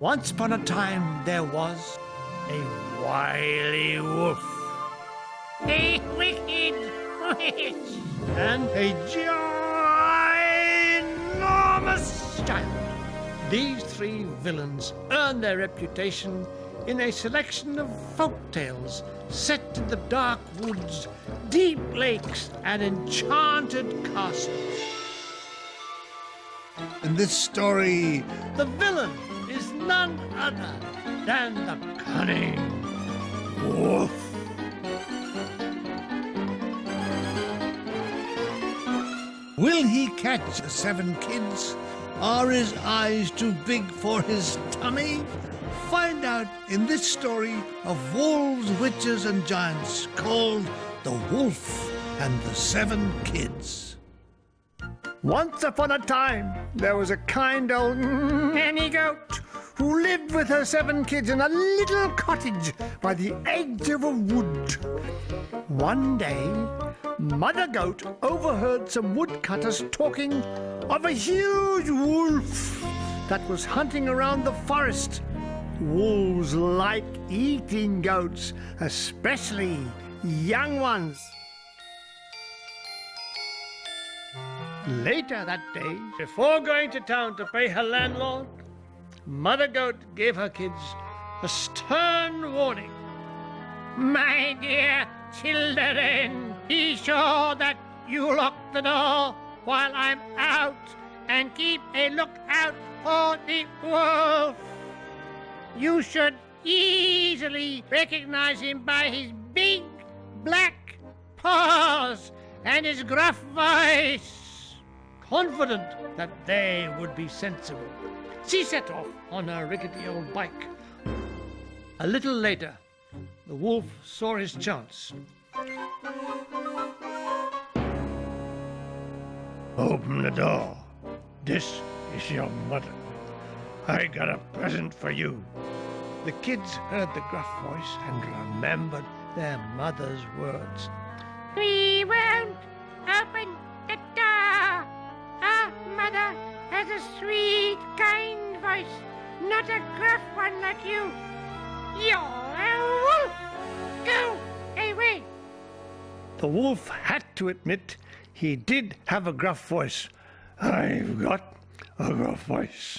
Once upon a time there was a wily wolf, A wicked witch, and a ginormous child. These three villains earned their reputation in a selection of folk tales set in the dark woods, deep lakes, and enchanted castles. In this story, The villain is none other than the cunning wolf. will he catch 7 kids? Are his eyes too big for his tummy? Find out in this story of wolves, witches, and giants called The Wolf and the 7 Kids. Once upon a time, there was a kind old nanny goat who lived with her 7 kids in a little cottage by the edge of a wood. One day, Mother Goat overheard some woodcutters talking of a huge wolf that was hunting around the forest. Wolves like eating goats, especially young ones. Later that day, before going to town to pay her landlord, Mother Goat gave her kids a stern warning. my dear children, be sure that you lock the door while I'm out and keep a lookout for the wolf. You should easily recognize him by his big black paws and his gruff voice. Confident that they would be sensible, she set off on her rickety old bike. A little later, the wolf saw his chance. Open the door. This is your mother. I got a present for you. The kids heard the gruff voice and remembered their mother's words. We won't open the door. Our mother has a sweet, kind voice, not a gruff one like you. You're a wolf. Go away. The wolf had to admit he did have a gruff voice. I've got a gruff voice.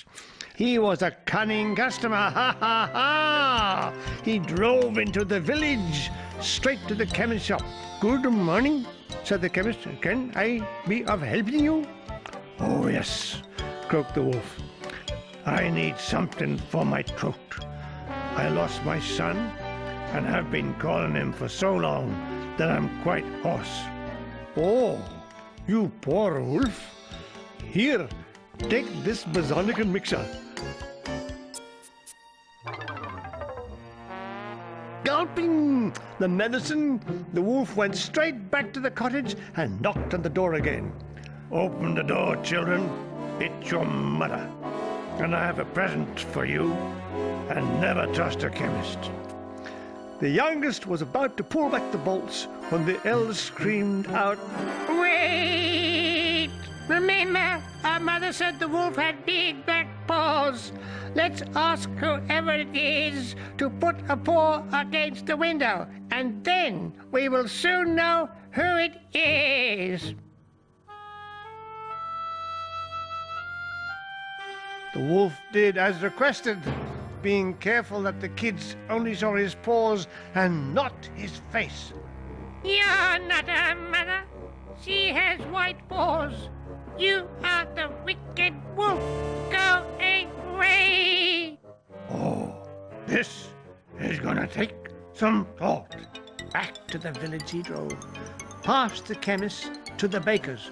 He was a cunning customer, ha ha ha! He drove into the village, straight to the chemist shop. Good morning, said the chemist. Can I be of help to you? Oh, yes, croaked the wolf. I need something for my throat. I lost my son and have been calling him for so long that I'm quite hoarse. Oh, you poor wolf. Here, take this Bazonican mixture. Gulping the medicine, the wolf went straight back to the cottage and knocked on the door again. Open the door, children. It's your mother. And I have a present for you. And never trust a chemist. The youngest was about to pull back the bolts when the eldest screamed out, Wait! Remember, our mother said the wolf had big black paws. Let's ask whoever it is to put a paw against the window, and then we will soon know who it is. The wolf did as requested, being careful that the kids only saw his paws and not his face. You're not our mother. She has white paws. You are the wicked wolf. Go away. Oh, this is gonna take some thought. Back to the village he drove, past the chemist to the baker's.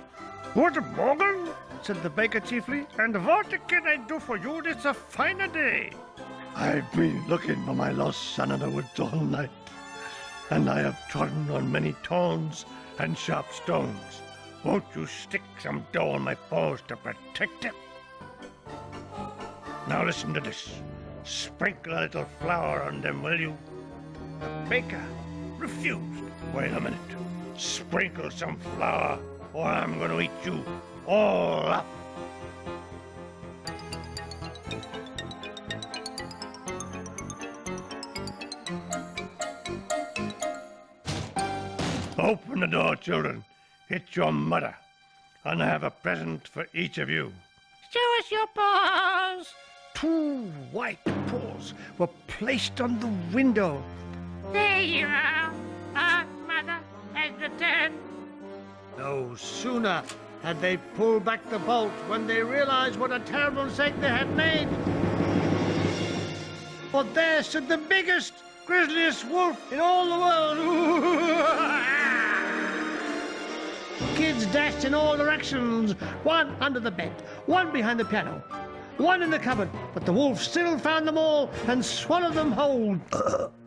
Good morning, said the baker chiefly, and what can I do for you this a fine day? I've been looking for my lost son in the woods all night, and I have trodden on many thorns and sharp stones. Won't you stick some dough on my paws to protect him? Now listen to this. Sprinkle a little flour on them, will you? The baker refused. Wait a minute. Sprinkle some flour, or I'm going to eat you all up. Open the door, children. It's your mother. And I have a present for each of you. Show us your paws. 2 white paws were placed on the window. There you are. Our mother has returned. No sooner had they pulled back the bolt when they realized what a terrible mistake they had made. For there stood the biggest, grisliest wolf in all the world. Kids dashed in all directions, one under the bed, one behind the piano, one in the cupboard, but the wolf still found them all and swallowed them whole.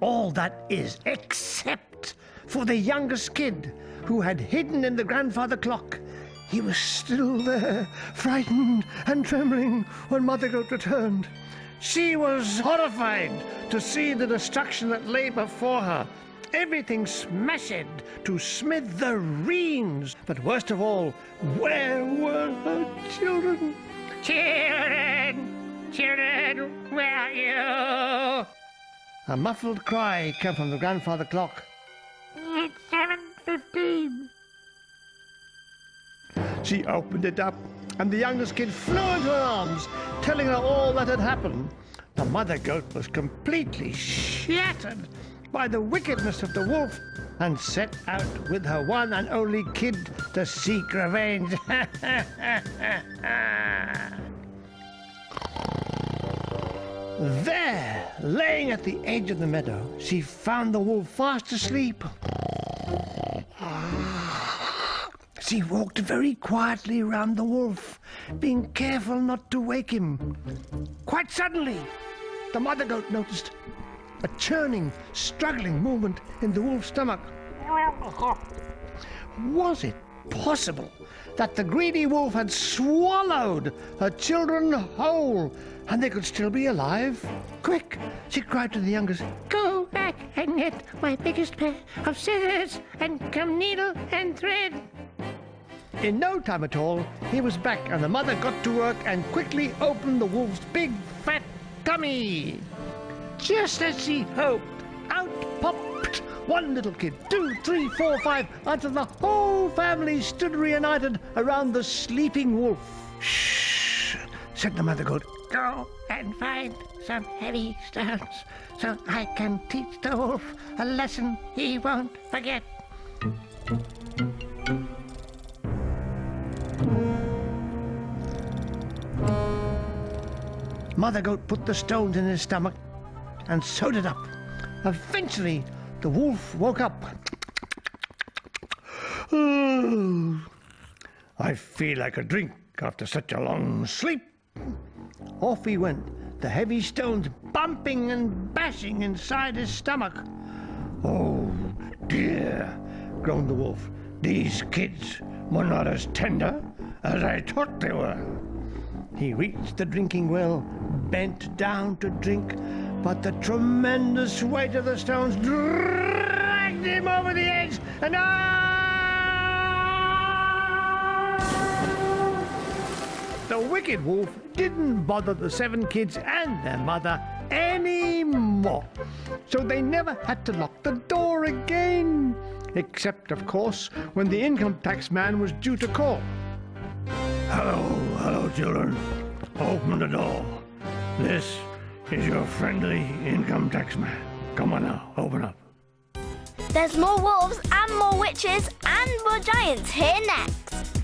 All that is, except for the youngest kid, who had hidden in the grandfather clock. He was still there, frightened and trembling, when Mother Goat returned. She was horrified to see the destruction that lay before her. Everything smashed to smithereens. But worst of all, where were her children? Children, children, where are you? A muffled cry came from the grandfather clock. It's 7:15. She opened it up, and the youngest kid flew into her arms, telling her all that had happened. The mother goat was completely shattered by the wickedness of the wolf, and set out with her one and only kid to seek revenge. There, laying at the edge of the meadow, she found the wolf fast asleep. She walked very quietly round the wolf, being careful not to wake him. Quite suddenly, the mother goat noticed a churning, struggling movement in the wolf's stomach. Was it possible that the greedy wolf had swallowed her children whole, and they could still be alive? Quick, she cried to the youngest, Go back and get my biggest pair of scissors and come needle and thread. In no time at all, he was back, and the mother got to work and quickly opened the wolf's big, fat tummy. Just as she hoped, out popped one little kid, 2, 3, 4, 5, until the whole family stood reunited around the sleeping wolf. Shh, said the mother goat. Go and find some heavy stones so I can teach the wolf a lesson he won't forget. Mother goat put the stones in his stomach and sewed it up. Eventually, the wolf woke up. I feel like a drink after such a long sleep. Off he went, the heavy stones bumping and bashing inside his stomach. Oh dear, groaned the wolf. These kids were not as tender as I thought they were. He reached the drinking well, bent down to drink, but the tremendous weight of the stones dragged him over the edge, and the wicked wolf didn't bother the 7 kids and their mother anymore. So they never had to lock the door again, except, of course, when the income tax man was due to call. Hello, children. Open the door. This is your friendly income tax man. Come on now, open up. There's more wolves and more witches and more giants here next.